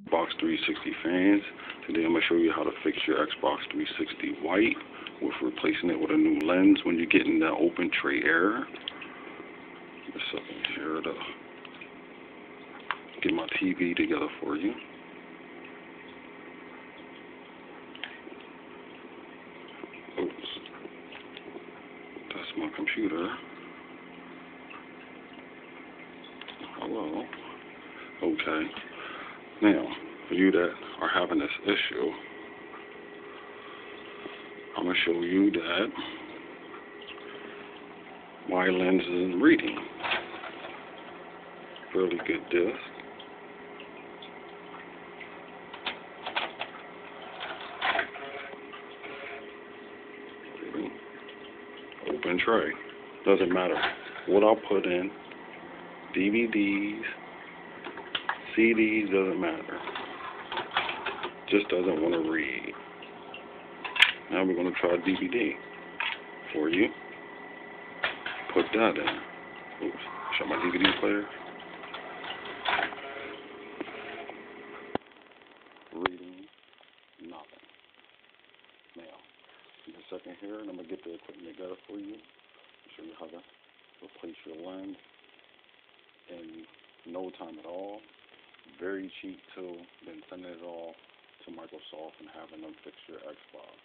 Xbox 360 fans. Today I'm going to show you how to fix your Xbox 360 white with replacing it with a new lens when you're getting that open tray error. Just a second here to get my TV together for you. Oops. That's my computer. Hello. Okay. Now, for you that are having this issue, I'm going to show you that my lens isn't reading. Fairly good disc. Open tray. Doesn't matter what I'll put in. DVDs, CDs, doesn't matter. Just doesn't want to read. Now we're going to try DVD for you. Put that in. Oops. Shut my DVD player. Reading, nothing. Now, in a second here, and I'm going to get the equipment together for you. Show you how to replace your lens in no time at all. Very cheap too. Then send it all to Microsoft and having them fix your Xbox.